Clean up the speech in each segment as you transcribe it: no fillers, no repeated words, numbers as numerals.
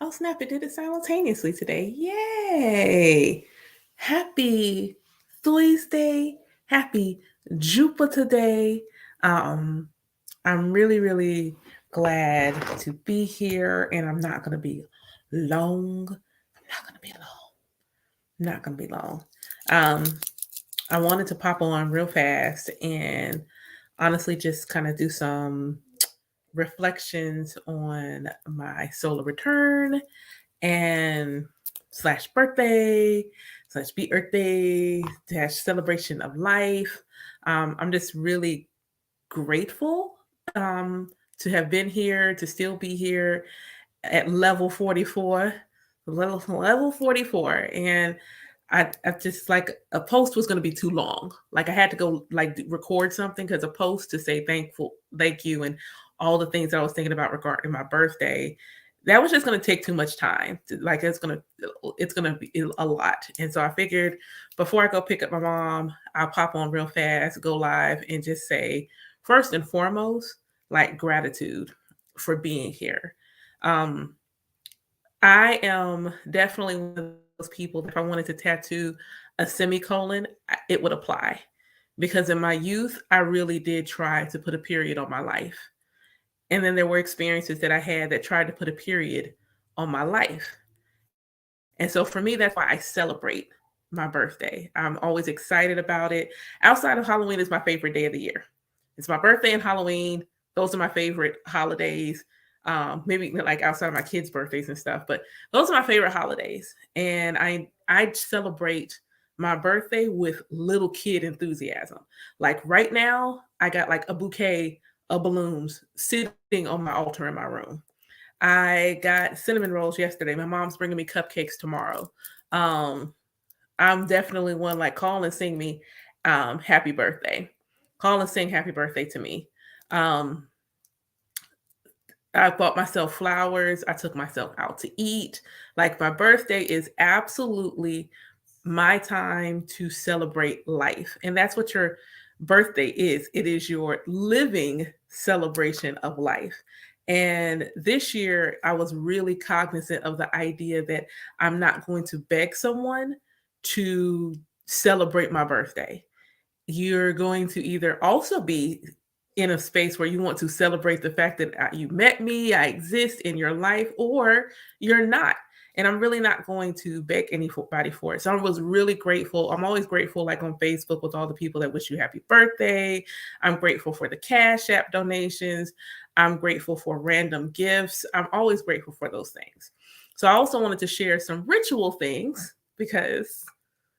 Oh, snap, it did it simultaneously today. Yay! Happy Thursday. Happy Jupiter Day. Um, I'm really, really glad to be here, and I'm not going to be long. I'm not going to be long. Not going to be long. Um, I wanted to pop on real fast and honestly just kind of do some reflections on my solar return and slash birthday slash be earth day dash celebration of life. I'm just really grateful to have been here, to still be here at level 44, level 44. And I just like a post was going to be too long. Like I had to go like record something because a post to say thank you, and all the things that I was thinking about regarding my birthday. That was just going to take too much time. Like it's gonna be a lot. And so I figured before I go pick up my mom, I'll pop on real fast, go live, and just say first and foremost, like gratitude for being here. Um, I am definitely one of those people that if I wanted to tattoo a semicolon, it would apply. Because in my youth, I really did try to put a period on my life. And then there were experiences that I had that tried to put a period on my life. And so for me, that's why I celebrate my birthday. I'm always excited about it. Outside of Halloween is my favorite day of the year. It's my birthday and Halloween. Those are my favorite holidays. Maybe like outside of my kids' birthdays and stuff, but those are my favorite holidays. And I celebrate my birthday with little kid enthusiasm. Like right now, I got like a bouquet of balloons sitting on my altar in my room. I got cinnamon rolls yesterday. My mom's bringing me cupcakes tomorrow. Um, I'm definitely one like call and sing me happy birthday. Call and sing happy birthday to me. Um, I bought myself flowers. I took myself out to eat. Like my birthday is absolutely my time to celebrate life. And that's what your birthday is. It is your living celebration of life. And this year, I was really cognizant of the idea that I'm not going to beg someone to celebrate my birthday. You're going to either also be in a space where you want to celebrate the fact that you met me, I exist in your life, or you're not. And I'm really not going to beg anybody for it. So I was really grateful. I'm always grateful, like on Facebook, with all the people that wish you happy birthday. I'm grateful for the Cash App donations. I'm grateful for random gifts. I'm always grateful for those things. So I also wanted to share some ritual things because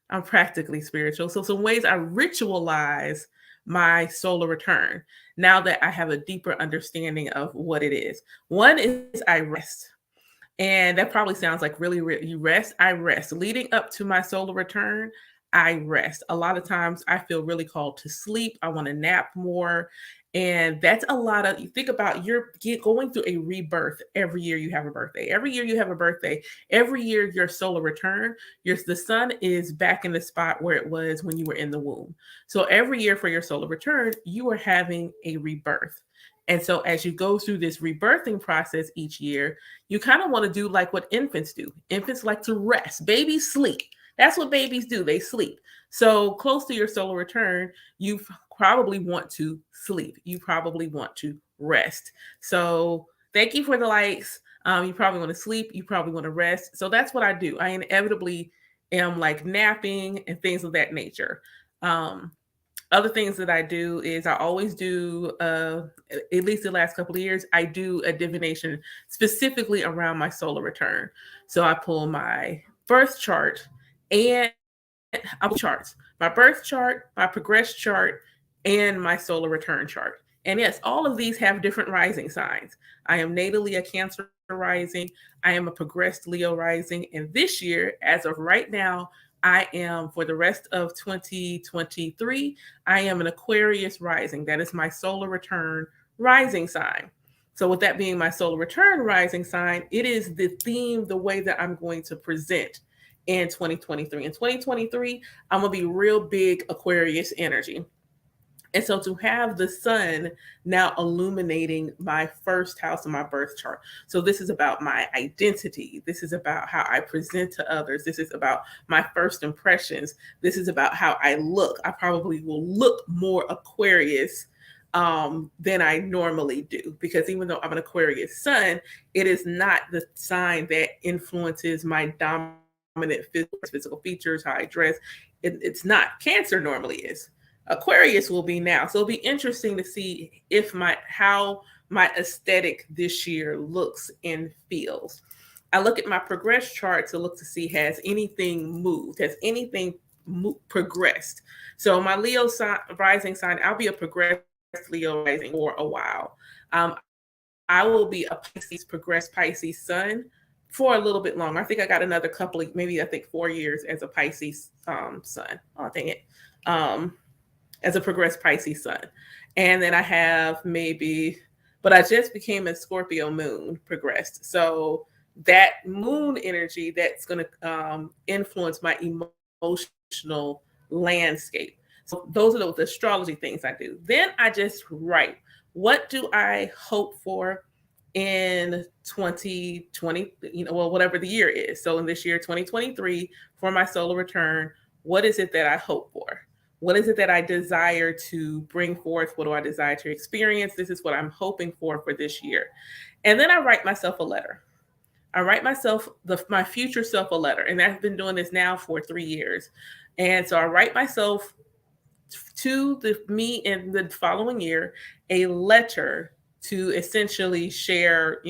I'm practically spiritual. So some ways I ritualize my solar return now that I have a deeper understanding of what it is. One is I rest. And that probably sounds like really, you rest. I rest. Leading up to my solar return, I rest. A lot of times I feel really called to sleep. I want to nap more. And that's a lot of, you think about going through a rebirth every year you have a birthday. Every year you have a birthday. Every year your solar return, the sun is back in the spot where it was when you were in the womb. So every year for your solar return, you are having a rebirth. And so as you go through this rebirthing process each year, you kind of want to do like what infants do. Infants like to rest. Babies sleep. That's what babies do. They sleep. So close to your solar return, you probably want to sleep. You probably want to rest. So thank you for the likes. You probably want to sleep. You probably want to rest. So that's what I do. I inevitably am like napping and things of that nature. Um, Other things that I do is I always do, at least the last couple of years, I do a divination specifically around my solar return. So I pull my birth chart and charts, my birth chart, my progress chart, and my solar return chart. And yes, all of these have different rising signs. I am natally a Cancer rising. I am a progressed Leo rising. And this year, as of right now, I am for the rest of 2023, I am an Aquarius rising. That is my solar return rising sign. So, with that being my solar return rising sign, it is the theme, the way that I'm going to present in 2023. In 2023, I'm going to be real big Aquarius energy. And so to have the sun now illuminating my first house in my birth chart. So this is about my identity. This is about how I present to others. This is about my first impressions. This is about how I look. I probably will look more Aquarius than I normally do, because even though I'm an Aquarius sun, it is not the sign that influences my dominant physical features, how I dress. It's not. Cancer normally is. Aquarius will be now. So it'll be interesting to see if how my aesthetic this year looks and feels. I look at my progress chart to look to see, has anything moved? Has anything progressed? So my Leo rising sign, I'll be a progressed Leo rising for a while. I will be a progressed Pisces sun for a little bit longer. I think I got another couple of, maybe I think 4 years as a Pisces sun. Oh, dang it. As a progressed Pisces sun. And then I have maybe, but I just became a Scorpio moon progressed. So that moon energy, that's going to influence my emotional landscape. So those are the astrology things I do. Then I just write. What do I hope for in 2020, well, whatever the year is. So in this year, 2023, for my solar return, what is it that I hope for? What is it that I desire to bring forth? What do I desire to experience? This is what I'm hoping for this year. And then I write myself a letter. I write myself, my future self, a letter. And I've been doing this now for 3 years. And so I write myself to me in the following year a letter to essentially share,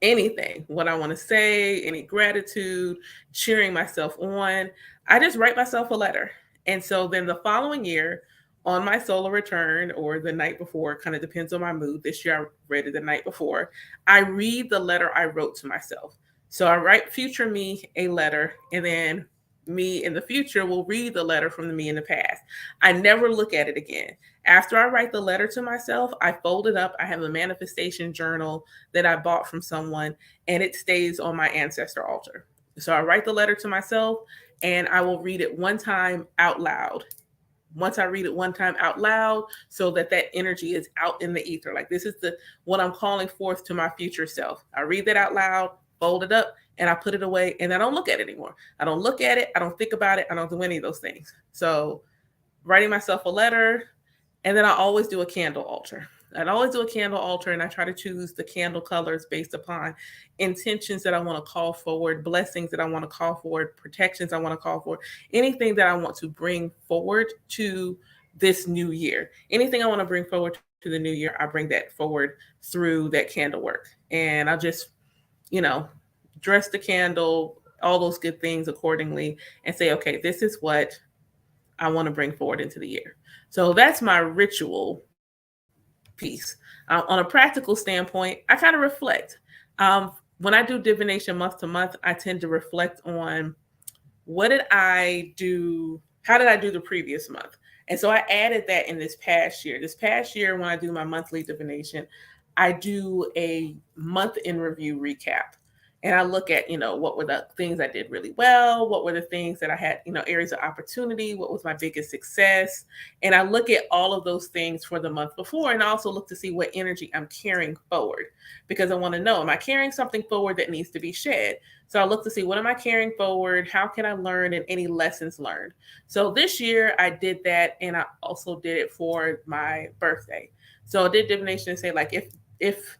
anything, what I want to say, any gratitude, cheering myself on. I just write myself a letter. And so then the following year, on my solar return or the night before, kind of depends on my mood. This year I read it the night before. I read the letter I wrote to myself. So I write future me a letter, and then me in the future will read the letter from the me in the past. I never look at it again. After I write the letter to myself, I fold it up. I have a manifestation journal that I bought from someone, and it stays on my ancestor altar. So I write the letter to myself, and I will read it one time out loud. Once I read it one time out loud, so that energy is out in the ether. Like, this is what I'm calling forth to my future self. I read that out loud, fold it up, and I put it away, and I don't look at it anymore. I don't look at it. I don't think about it. I don't do any of those things. So writing myself a letter, and then I always do a candle altar. I'd always do a candle altar, and I try to choose the candle colors based upon intentions that I want to call forward, blessings that I want to call forward, protections I want to call forward, anything that I want to bring forward to this new year. Anything I want to bring forward to the new year, I bring that forward through that candle work. And I'll just, dress the candle, all those good things accordingly, and say, okay, this is what I want to bring forward into the year. So that's my ritual piece. On a practical standpoint, I kind of reflect. When I do divination month to month, I tend to reflect on what did I do? How did I do the previous month? And so I added that in this past year. This past year, when I do my monthly divination, I do a month in review recap. And I look at, what were the things I did really well? What were the things that I had, areas of opportunity? What was my biggest success? And I look at all of those things for the month before, and I also look to see what energy I'm carrying forward, because I want to know, am I carrying something forward that needs to be shed? So I look to see, what am I carrying forward? How can I learn, and any lessons learned? So this year I did that, and I also did it for my birthday. So I did divination and say, like, if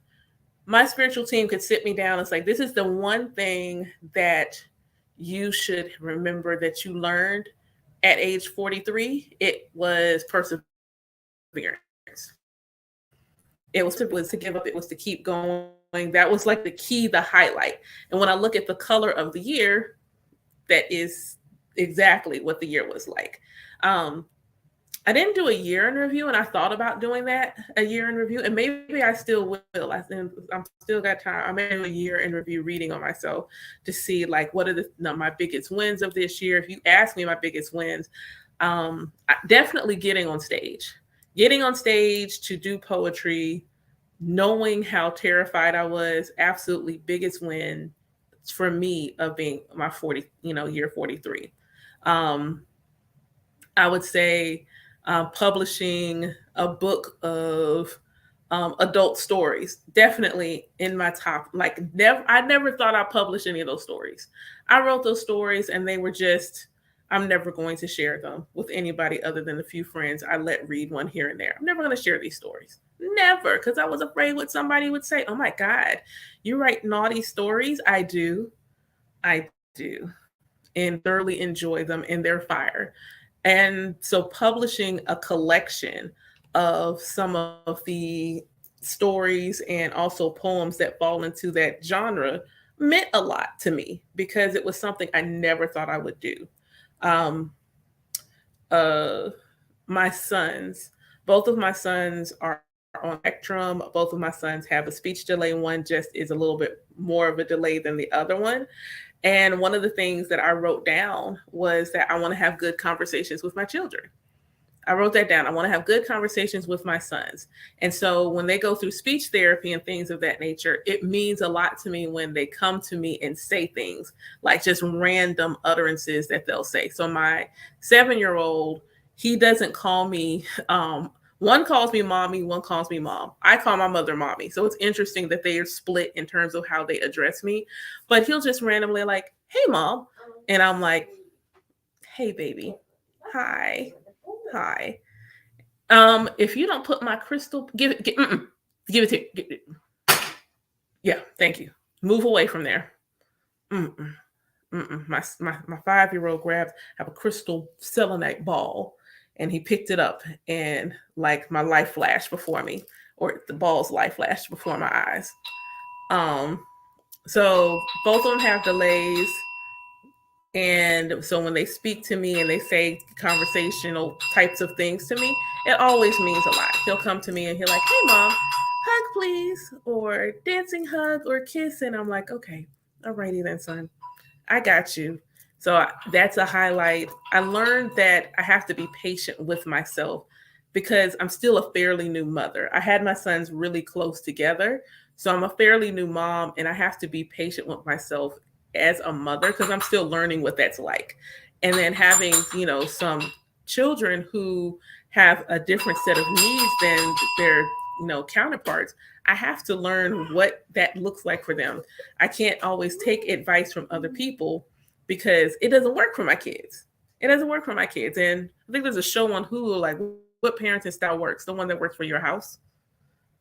my spiritual team could sit me down, it's like, this is the one thing that you should remember that you learned at age 43. It was perseverance. It was to give up. It was to keep going. That was like the key, the highlight. And when I look at the color of the year, that is exactly what the year was like. I didn't do a year in review, and I thought about doing that, a year in review, and maybe I still will. I'm still got time. I may do a year in review reading on myself to see, like, what are my biggest wins of this year. If you ask me my biggest wins, definitely getting on stage to do poetry, knowing how terrified I was, absolutely biggest win for me of being my year 43. I would say publishing a book of adult stories. Definitely in my top. Like, I never thought I'd publish any of those stories. I wrote those stories, and they were just. I'm never going to share them with anybody other than a few friends I let read one here and there. I'm never going to share these stories. Never, because I was afraid what somebody would say. Oh my God, you write naughty stories? I do. I do. And thoroughly enjoy them, and they're fire. And so publishing a collection of some of the stories and also poems that fall into that genre meant a lot to me because it was something I never thought I would do. Um, uh, my sons, both of my sons are on spectrum. Both of my sons have a speech delay. One just is a little bit more of a delay than the other one. And one of the things that I wrote down was that I want to have good conversations with my children. I wrote that down. I want to have good conversations with my sons. And so when they go through speech therapy and things of that nature, it means a lot to me when they come to me and say things like just random utterances that they'll say. So my 7-year-old, he doesn't call me, one calls me mommy, one calls me mom. I call my mother mommy. So it's interesting that they are split in terms of how they address me. But he'll just randomly like, hey mom. And I'm like, hey baby, hi. Hi. If you don't put my crystal, give it, give it to, yeah, thank you. Move away from there. Mm-mm, my 5-year-old grabs have a crystal selenite ball, and he picked it up, and like my life flashed before me, or the ball's life flashed before my eyes. Um, so both of them have delays. And so when they speak to me and they say conversational types of things to me, it always means a lot. He'll come to me and he'll like, hey mom, hug please, or dancing hug or kiss. And I'm like, okay, alrighty then, son. I got you. So that's a highlight. I learned that I have to be patient with myself because I'm still a fairly new mother. I had my sons really close together. So I'm a fairly new mom, and I have to be patient with myself as a mother because I'm still learning what that's like. And then having, some children who have a different set of needs than their, counterparts, I have to learn what that looks like for them. I can't always take advice from other people because it doesn't work for my kids. It doesn't work for my kids. And I think there's a show on Hulu like what parenting style works, the one that works for your house.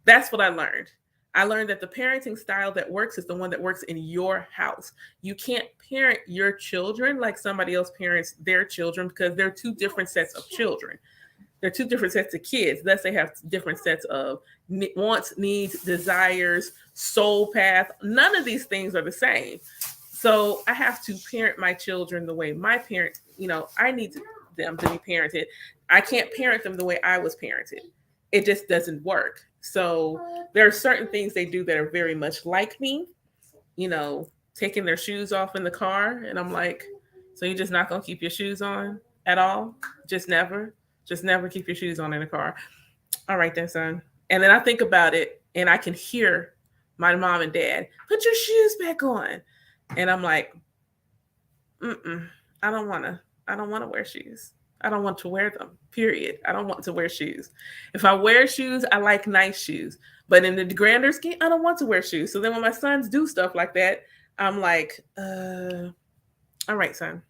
That's what I learned. I learned that the parenting style that works is the one that works in your house. You can't parent your children like somebody else parents their children because they're two different sets of children. They're two different sets of kids. Thus, they have different sets of wants, needs, desires, soul path. None of these things are the same. So I have to parent my children the way my parents, I need them to be parented. I can't parent them the way I was parented. It just doesn't work. So there are certain things they do that are very much like me, taking their shoes off in the car. And I'm like, so you're just not going to keep your shoes on at all? Just never? Just never keep your shoes on in the car. All right, then, son. And then I think about it and I can hear my mom and dad, put your shoes back on. And I'm like, I don't want to. I don't want to wear shoes. I don't want to wear them. Period. I don't want to wear shoes. If I wear shoes, I like nice shoes. But in the grander scheme, I don't want to wear shoes. So then when my sons do stuff like that, I'm like, all right, son.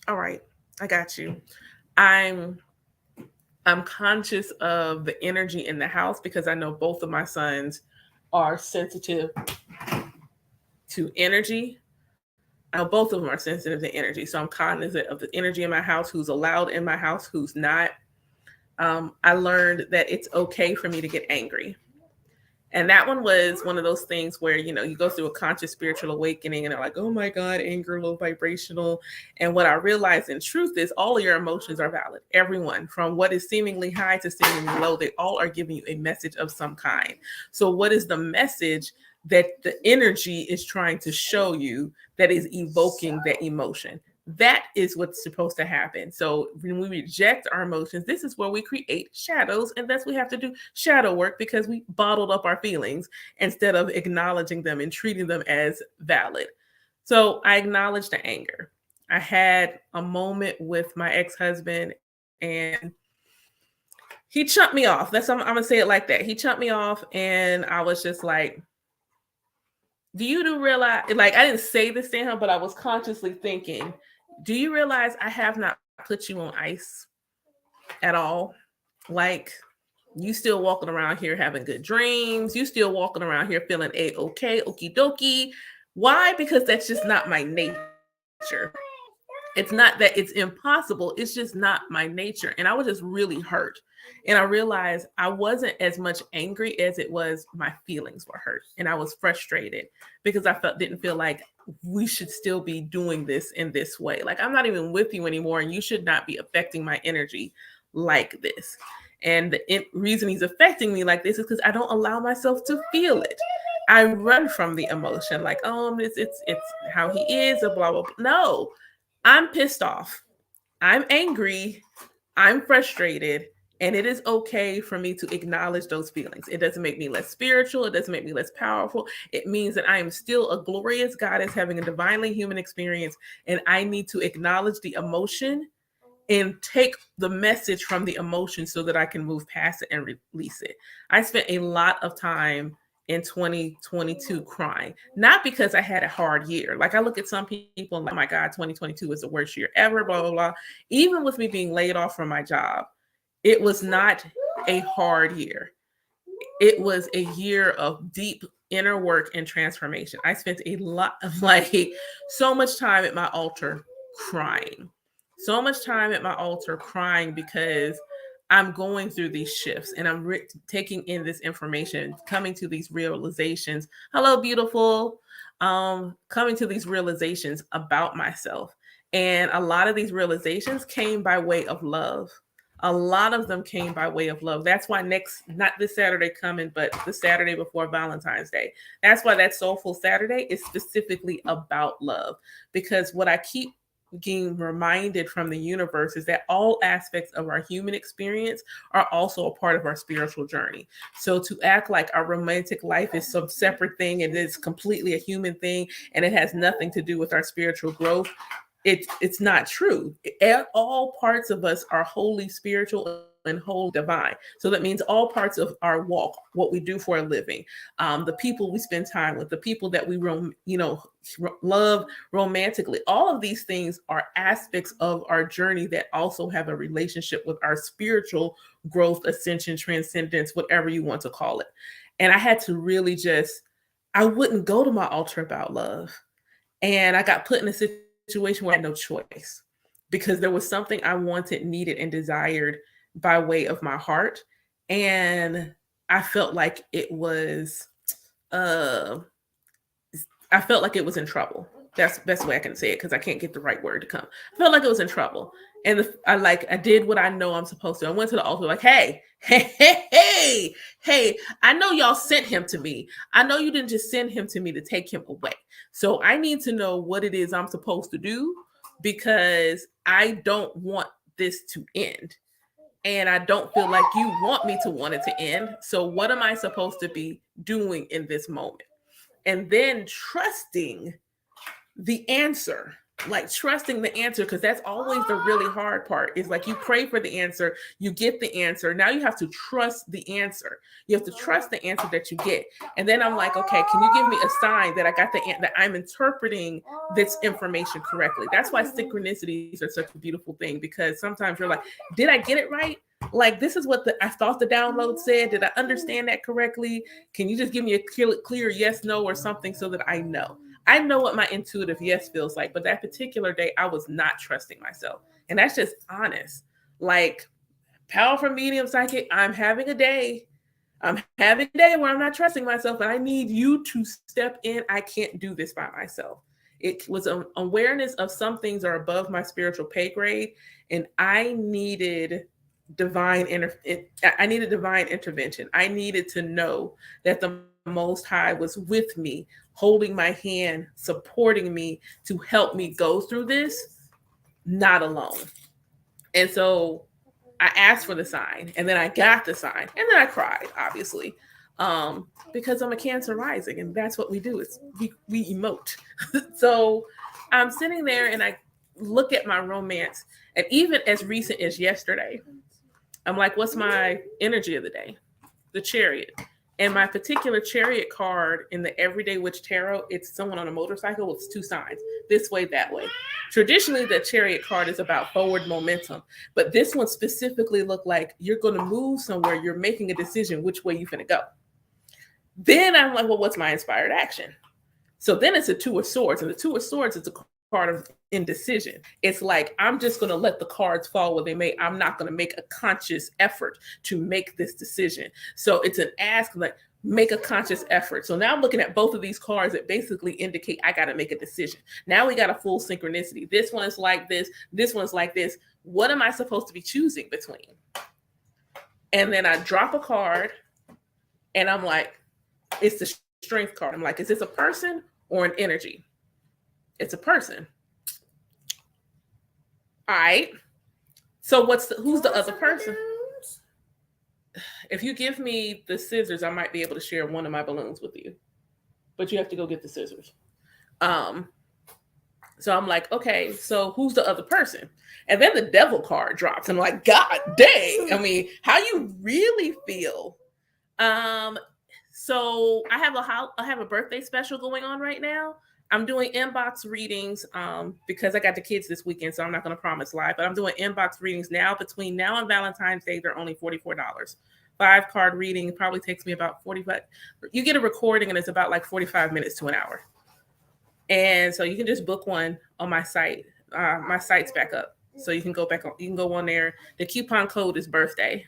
All right. I got you. I'm conscious of the energy in the house because I know both of my sons are sensitive to energy. I know both of them are sensitive to energy. So I'm cognizant of the energy in my house, who's allowed in my house, who's not. I learned that it's okay for me to get angry. And that one was one of those things where, you go through a conscious spiritual awakening and they're like, oh my God, anger, low vibrational. And what I realized in truth is all of your emotions are valid. Everyone, from what is seemingly high to seemingly low, they all are giving you a message of some kind. So what is the message that the energy is trying to show you that is evoking that emotion? That is what's supposed to happen. So when we reject our emotions, this is where we create shadows. And that's we have to do shadow work because we bottled up our feelings instead of acknowledging them and treating them as valid. So I acknowledge the anger. I had a moment with my ex-husband and he chumped me off. I'm gonna say it like that. He chumped me off, and I was just like, do you realize, like, I didn't say this to him, but I was consciously thinking, do you realize I have not put you on ice at all? Like, you still walking around here having good dreams. You still walking around here feeling a-okay, okie dokie. Why? Because that's just not my nature. It's not that it's impossible. It's just not my nature. And I was just really hurt. And I realized I wasn't as much angry as it was my feelings were hurt. And I was frustrated because I didn't feel like we should still be doing this in this way. Like, I'm not even with you anymore, and you should not be affecting my energy like this. And the reason he's affecting me like this is because I don't allow myself to feel it. I run from the emotion, like, oh, it's how he is, or blah, blah, blah. No, I'm pissed off. I'm angry. I'm frustrated. And it is okay for me to acknowledge those feelings. It doesn't make me less spiritual. It doesn't make me less powerful. It means that I am still a glorious goddess having a divinely human experience. And I need to acknowledge the emotion and take the message from the emotion so that I can move past it and release it. I spent a lot of time in 2022 crying, not because I had a hard year. Like, I look at some people and like, oh my God, 2022 is the worst year ever, blah, blah, blah. Even with me being laid off from my job, it was not a hard year. It was a year of deep inner work and transformation. I spent a lot of, like, so much time at my altar crying. So much time at my altar crying because I'm going through these shifts and I'm taking in this information, coming to these realizations. Hello, beautiful. Coming to these realizations about myself. And a lot of these realizations came by way of love. A lot of them came by way of love. That's why not this Saturday coming, but the Saturday before Valentine's Day. That's why that Soulful Saturday is specifically about love. Because what I keep being reminded from the universe is that all aspects of our human experience are also a part of our spiritual journey. So to act like our romantic life is some separate thing and it's completely a human thing and it has nothing to do with our spiritual growth, it's not true. All parts of us are wholly spiritual and wholly divine. So that means all parts of our walk, what we do for a living, the people we spend time with, the people that we love romantically, all of these things are aspects of our journey that also have a relationship with our spiritual growth, ascension, transcendence, whatever you want to call it. And I had to really I wouldn't go to my altar about love. And I got put in a situation where I had no choice because there was something I wanted, needed, and desired by way of my heart. And I felt like it was, I felt like it was in trouble. That's the best way I can say it because I can't get the right word to come. I felt like it was in trouble. And I did what I know I'm supposed to. I went to the altar like, hey, I know y'all sent him to me. I know you didn't just send him to me to take him away. So I need to know what it is I'm supposed to do because I don't want this to end. And I don't feel like you want me to want it to end. So what am I supposed to be doing in this moment? And then trusting the answer, because that's always the really hard part. Is like you pray for the answer, you get the answer. Now you have to trust the answer. You have to trust the answer that you get. And then I'm like, okay, can you give me a sign that I got that I'm interpreting this information correctly? That's why synchronicities are such a beautiful thing, because sometimes you're like, did I get it right? Like, this is what I thought the download said. Did I understand that correctly? Can you just give me a clear yes, no, or something so that I know? I know what my intuitive yes feels like, but that particular day, I was not trusting myself. And that's just honest. Like, powerful medium psychic, I'm having a day. I'm having a day where I'm not trusting myself, and I need you to step in. I can't do this by myself. It was an awareness of some things are above my spiritual pay grade, and I needed divine intervention. I needed to know that the Most High was with me, holding my hand, supporting me to help me go through this, not alone. And so I asked for the sign, and then I got the sign, and then I cried, obviously, because I'm a Cancer rising, and that's what we do. Is we emote. So I'm sitting there, and I look at my romance, and even as recent as yesterday, I'm like, what's my energy of the day? The Chariot. And my particular Chariot card in the Everyday Witch Tarot, it's someone on a motorcycle with two signs, this way, that way. Traditionally, the Chariot card is about forward momentum, but this one specifically looked like you're going to move somewhere, you're making a decision which way you're going to go. Then I'm like, well, what's my inspired action? So then it's a Two of Swords, and the Two of Swords is a card of indecision. It's like, I'm just going to let the cards fall where they may. I'm not going to make a conscious effort to make this decision. So it's an ask, like, make a conscious effort. So now I'm looking at both of these cards that basically indicate I got to make a decision. Now we got a full synchronicity. This one is like this. This one's like this. What am I supposed to be choosing between? And then I drop a card and I'm like, it's the Strength card. I'm like, is this a person or an energy? It's a person. All right. So who's the other person? If you give me the scissors, I might be able to share one of my balloons with you. But you have to go get the scissors. So I'm like, okay, so who's the other person? And then the Devil card drops. I'm like, God dang. I mean, how you really feel? So I have a birthday special going on right now. I'm doing inbox readings because I got the kids this weekend, so I'm not going to promise live, but I'm doing inbox readings now. Between now and Valentine's Day, they're only $44. 5-card reading probably takes me about 45. You get a recording and it's about like 45 minutes to an hour. And so you can just book one on my site. My site's back up, so you can go back on. You can go on there. The coupon code is birthday.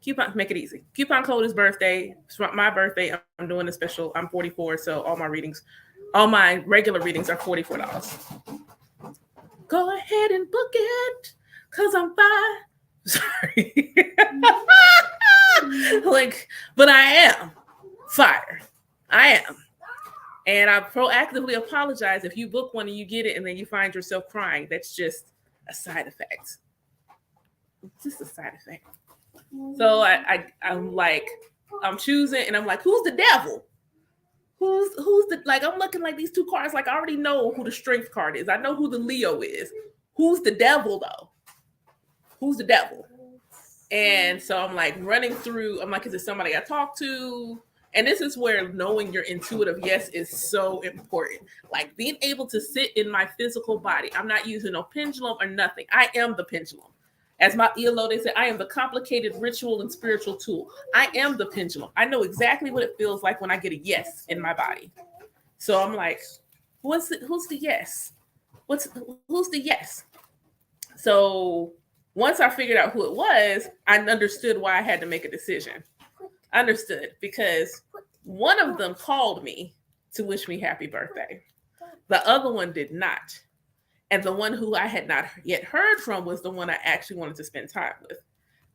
Coupon, make it easy. Coupon code is birthday. It's my birthday. I'm doing a special. I'm 44, so all my regular readings are $44. Go ahead and book it, cause I'm fine. Sorry. But I am fire. I am. And I proactively apologize if you book one and you get it and then you find yourself crying. That's just a side effect. It's just a side effect. So I'm like, I'm choosing and I'm like, who's the devil? Who's the, like, I'm looking like these two cards, like I already know who the Strength card is. I know who the Leo is. Who's the devil though? Who's the devil? And so I'm like running through, I'm like, is it somebody I talk to? And this is where knowing your intuitive yes is so important. Like being able to sit in my physical body. I'm not using no pendulum or nothing. I am the pendulum. As my ELO, they say, I am the complicated ritual and spiritual tool. I am the pendulum. I know exactly what it feels like when I get a yes in my body. So I'm like, who's the yes? Who's the yes? So once I figured out who it was, I understood why I had to make a decision. I understood because one of them called me to wish me happy birthday. The other one did not. And the one who I had not yet heard from was the one I actually wanted to spend time with.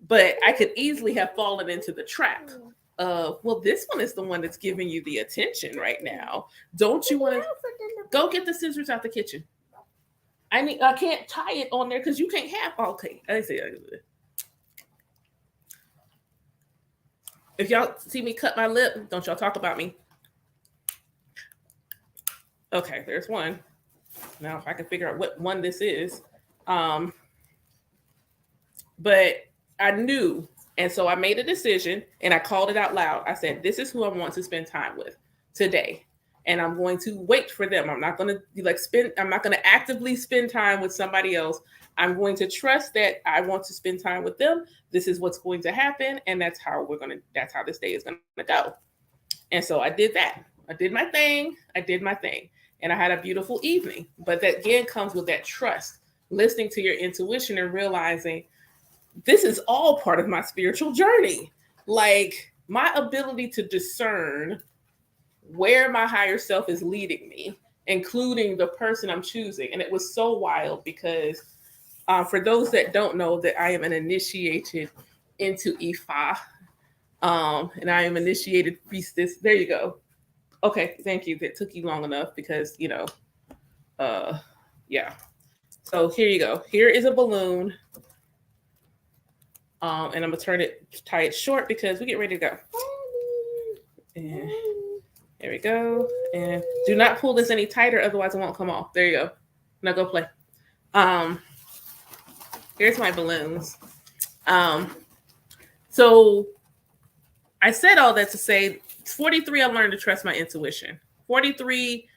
But I could easily have fallen into the trap of, well, this one is the one that's giving you the attention right now. Don't you want to go get the scissors out the kitchen? I can't tie it on there because you can't have. Okay, I see. If y'all see me cut my lip, don't y'all talk about me. Okay, there's one. Now, if I can figure out what one this is. But I knew. And so I made a decision and I called it out loud. I said, this is who I want to spend time with today. And I'm going to wait for them. I'm not going to I'm not going to actively spend time with somebody else. I'm going to trust that I want to spend time with them. This is what's going to happen. And that's how this day is going to go. And so I did that. I did my thing. And I had a beautiful evening. But that again comes with that trust, listening to your intuition and realizing this is all part of my spiritual journey. Like my ability to discern where my higher self is leading me, including the person I'm choosing. And it was so wild because for those that don't know that I am an initiated into Ifa, and I am initiated priestess. There you go. Okay, thank you. That took you long enough because, yeah. So here you go. Here is a balloon. And I'm going to tie it short because we get ready to go. And there we go. And do not pull this any tighter, otherwise it won't come off. There you go. Now go play. Here's my balloons. So I said all that to say 43, I learned to trust my intuition. 43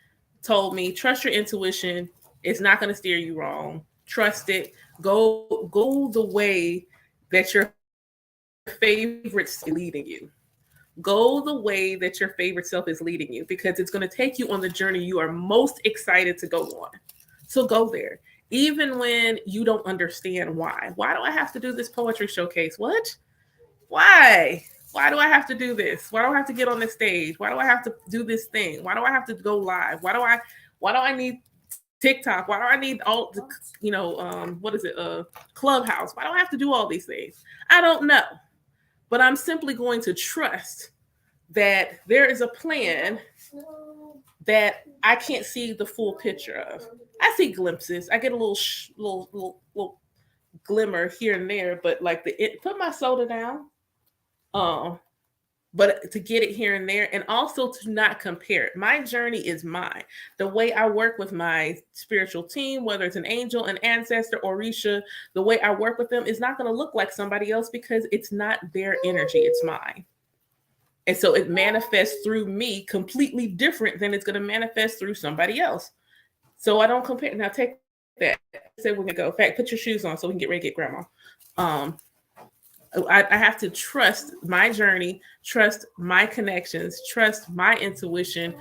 told me, trust your intuition. It's not going to steer you wrong. Trust it. Go the way that your favorite self is leading you. Go the way that your favorite self is leading you, because it's going to take you on the journey you are most excited to go on. So go there. Even when you don't understand why. Why do I have to do this poetry showcase? What? Why? Why do I have to do this? Why do I have to get on the stage? Why do I have to do this thing? Why do I have to go live? Why do I need TikTok? Why do I need all the, what is it? Clubhouse. Why do I have to do all these things? I don't know. But I'm simply going to trust that there is a plan that I can't see the full picture of. I see glimpses. I get a little glimmer here and there, but like put my soda down. But to get it here and there, and also to not compare it. My journey is mine. The way I work with my spiritual team, whether it's an angel, an ancestor, Orisha, the way I work with them is not going to look like somebody else, because it's not their energy, it's mine. And so it manifests through me completely different than it's going to manifest through somebody else. So I don't compare. Now take that. Say we're going to go. In fact, put your shoes on so we can get ready to get grandma. I have to trust my journey, trust my connections, trust my intuition.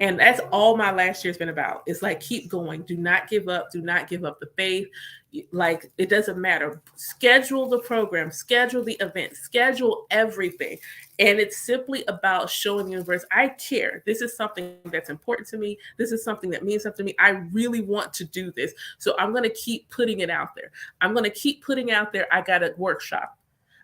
And that's all my last year's been about. It's like, keep going. Do not give up. Do not give up the faith. Like, it doesn't matter. Schedule the program, schedule the event, schedule everything. And it's simply about showing the universe, I care. This is something that's important to me. This is something that means something to me. I really want to do this. So I'm going to keep putting it out there. I'm going to keep putting out there. I got a workshop.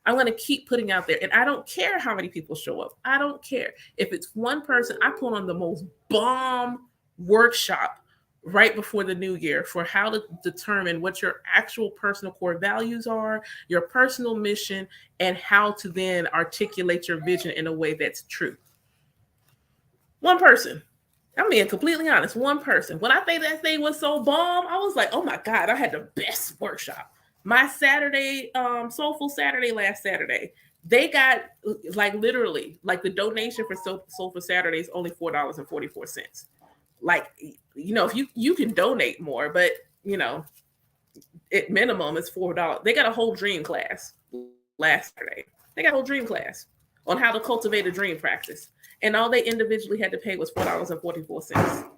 I'm going to keep putting out there. And I don't care how many people show up. I don't care. If it's one person, I put on the most bomb workshop right before the new year for how to determine what your actual personal core values are, your personal mission, and how to then articulate your vision in a way that's true. One person. I'm being completely honest. One person. When I say that thing was so bomb, I was like, oh my God, I had the best workshop. My Saturday, Soulful Saturday last Saturday, they got like literally like the donation for Soulful Saturday is only $4.44. Like, if you can donate more, but at minimum it's $4. They got a whole dream class last Saturday. They got a whole dream class on how to cultivate a dream practice. And all they individually had to pay was $4.44.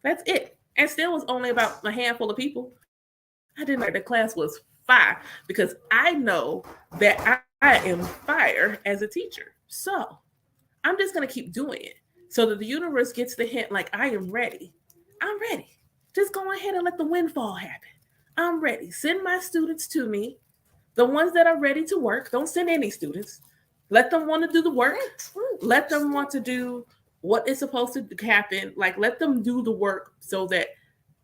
That's it. And still was only about a handful of people. I didn't like the class was fire, because I know that I am fire as a teacher. So I'm just going to keep doing it so that the universe gets the hint, like, I am ready. I'm ready. Just go ahead and let the windfall happen. I'm ready. Send my students to me. The ones that are ready to work. Don't send any students. Let them want to do the work. Let them want to do what is supposed to happen. Like, let them do the work so that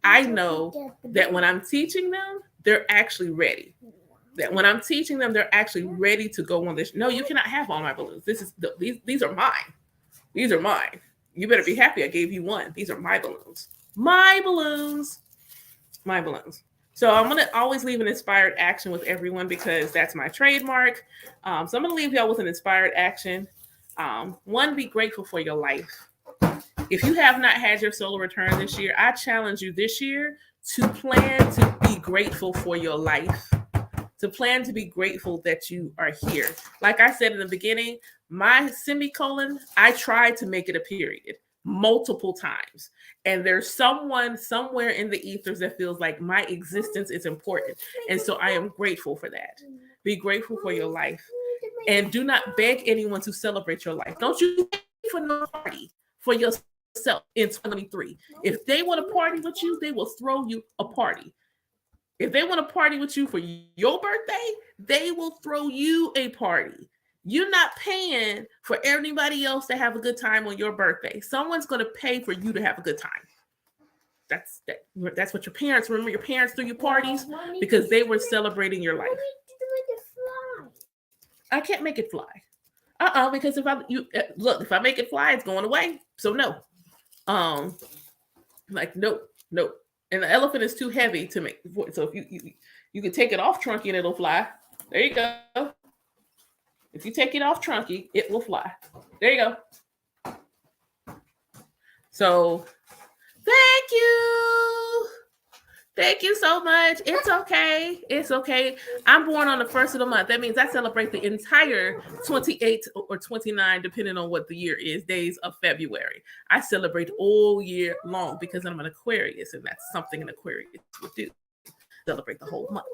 I know that when I'm teaching them, they're actually ready. That when I'm teaching them, they're actually ready to go on this. No, you cannot have all my balloons. These are mine. These are mine. You better be happy I gave you one. These are my balloons. My balloons. My balloons. So I'm going to always leave an inspired action with everyone, because that's my trademark. So I'm going to leave y'all with an inspired action. One, be grateful for your life. If you have not had your solar return this year, I challenge you this year to plan to be grateful for your life, to plan to be grateful that you are here. Like I said in the beginning, my semicolon, I tried to make it a period multiple times. And there's someone somewhere in the ethers that feels like my existence is important. And so I am grateful for that. Be grateful for your life. And do not beg anyone to celebrate your life. Don't you pay for no party for yourself in 2023. If they want to party with you, they will throw you a party. If they want to party with you for your birthday, they will throw you a party. You're not paying for anybody else to have a good time on your birthday. Someone's going to pay for you to have a good time. That's what your parents, remember your parents threw you parties because they were celebrating your life. I can't make it fly. Because if I make it fly, it's going away. So no. Nope. And the elephant is too heavy to make. So if you can take it off trunky and it'll fly. There you go. If you take it off Trunky, it will fly. There you go. So thank you. Thank you so much. It's okay. It's okay. I'm born on the first of the month. That means I celebrate the entire 28 or 29, depending on what the year is, days of February. I celebrate all year long because I'm an Aquarius, and that's something an Aquarius would do. Celebrate the whole month.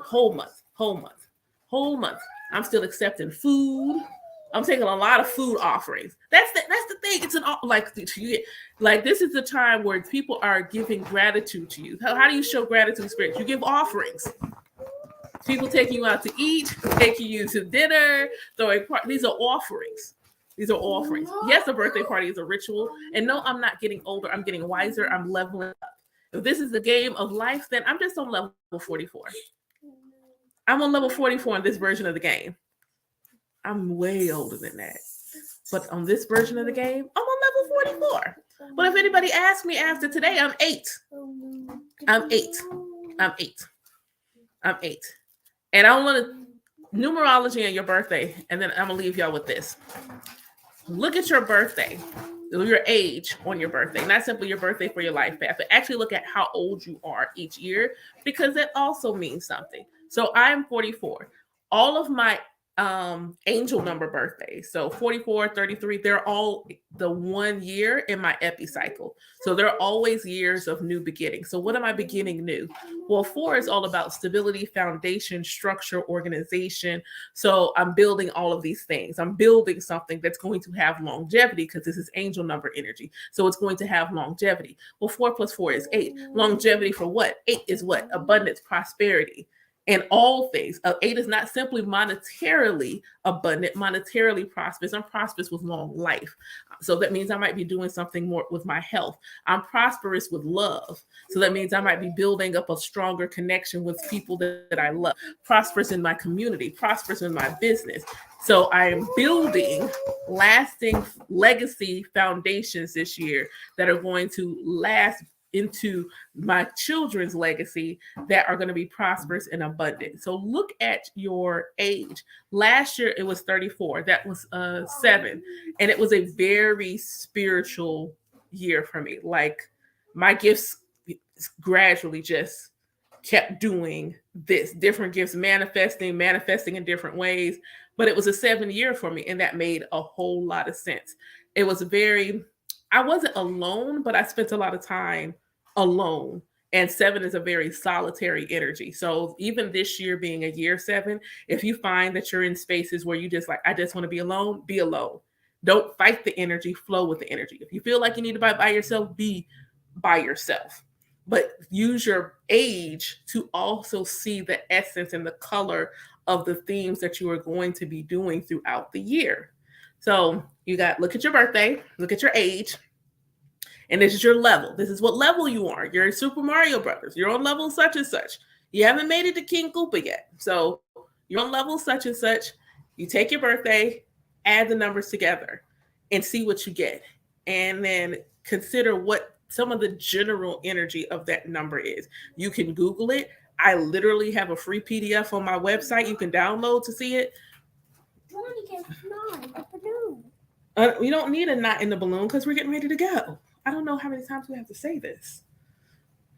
Whole month. I'm still accepting food. I'm taking a lot of food offerings. That's the thing. It's like this is the time where people are giving gratitude to you. How do you show gratitude spirit? You give offerings. People taking you out to eat, taking you to dinner, throwing parties. These are offerings. These are offerings. Yes, a birthday party is a ritual. And no, I'm not getting older. I'm getting wiser. I'm leveling up. If this is the game of life, then I'm just on level 44. I'm on level 44 in this version of the game. I'm way older than that. But on this version of the game, I'm on level 44. But if anybody asks me after today, I'm 8. I'm 8. And I want to numerology on your birthday, and then I'm going to leave y'all with this. Look at your birthday, your age on your birthday, not simply your birthday for your life path, but actually look at how old you are each year, because that also means something. So I'm 44. All of my angel number birthdays, so 44, 33, they're all the 1 year in my epicycle. So they're always years of new beginning. So what am I beginning new? Well, 4 is all about stability, foundation, structure, organization. So I'm building all of these things. I'm building something that's going to have longevity, because this is angel number energy. So it's going to have longevity. Well, 4 plus 4 is 8. Longevity for what? 8 is what? Abundance, prosperity. And all things. 8 is not simply monetarily abundant, monetarily prosperous. I'm prosperous with long life. So that means I might be doing something more with my health. I'm prosperous with love. So that means I might be building up a stronger connection with people that I love. Prosperous in my community, prosperous in my business. So I am building lasting legacy foundations this year that are going to last into my children's legacy, that are going to be prosperous and abundant. So look at your age. Last year it was 34. That was 7. And it was a very spiritual year for me. Like my gifts gradually just kept doing this, different gifts, manifesting in different ways. But it was a 7 year for me, and that made a whole lot of sense. It was I wasn't alone, but I spent a lot of time alone. And 7 is a very solitary energy. So even this year being a year 7, if you find that you're in spaces where you just like, I just want to be alone, be alone. Don't fight the energy, flow with the energy. If you feel like you need to be by yourself, be by yourself. But use your age to also see the essence and the color of the themes that you are going to be doing throughout the year. So look at your birthday, look at your age, and this is your level. This is what level you are. You're in Super Mario Brothers. You're on level such and such. You haven't made it to King Koopa yet. So you're on level such and such. You take your birthday, add the numbers together, and see what you get. And then consider what some of the general energy of that number is. You can Google it. I literally have a free PDF on my website you can download to see it. We don't need a knot in the balloon because we're getting ready to go. I don't know how many times we have to say this.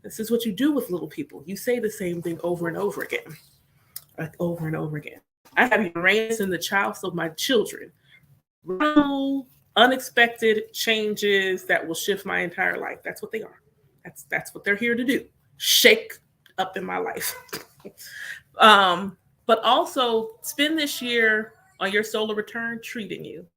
This is what you do with little people. You say the same thing over and over again. Like over and over again. I have Uranus in the house of my children. Unexpected changes that will shift my entire life. That's what they are. That's what they're here to do. Shake up in my life. But also spend this year on your solar return treating you.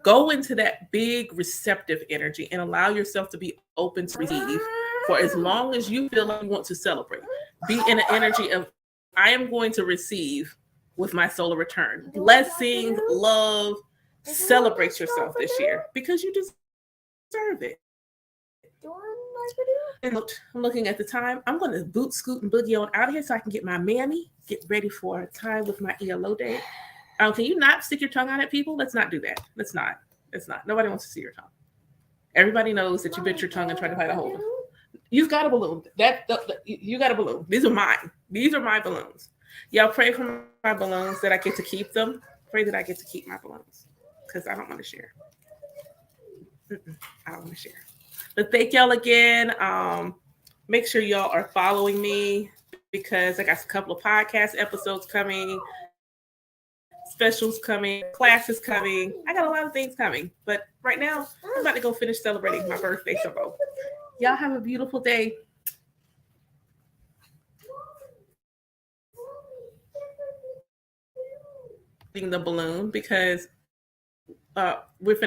Go into that big receptive energy and allow yourself to be open to receive for as long as you feel like you want to celebrate. Be in an energy of, I am going to receive with my solar return. Blessing, love, celebrate yourself this year because you deserve it. And I'm looking at the time. I'm going to boot, scoot, and boogie on out of here so I can get my mammy, get ready for a time with my ELO day. Can you not stick your tongue out at people? Let's not do that. Let's not. Nobody wants to see your tongue. Everybody knows that you bit your tongue and tried to bite a hole. You've got a balloon. You got a balloon. These are mine. These are my balloons. Y'all pray for my balloons that I get to keep them. Pray that I get to keep my balloons because I don't want to share. I don't want to share. But thank y'all again. Make sure y'all are following me because I got a couple of podcast episodes coming, specials coming, classes coming. I got a lot of things coming. But right now, I'm about to go finish celebrating my birthday. So y'all have a beautiful day. The balloon because we're finna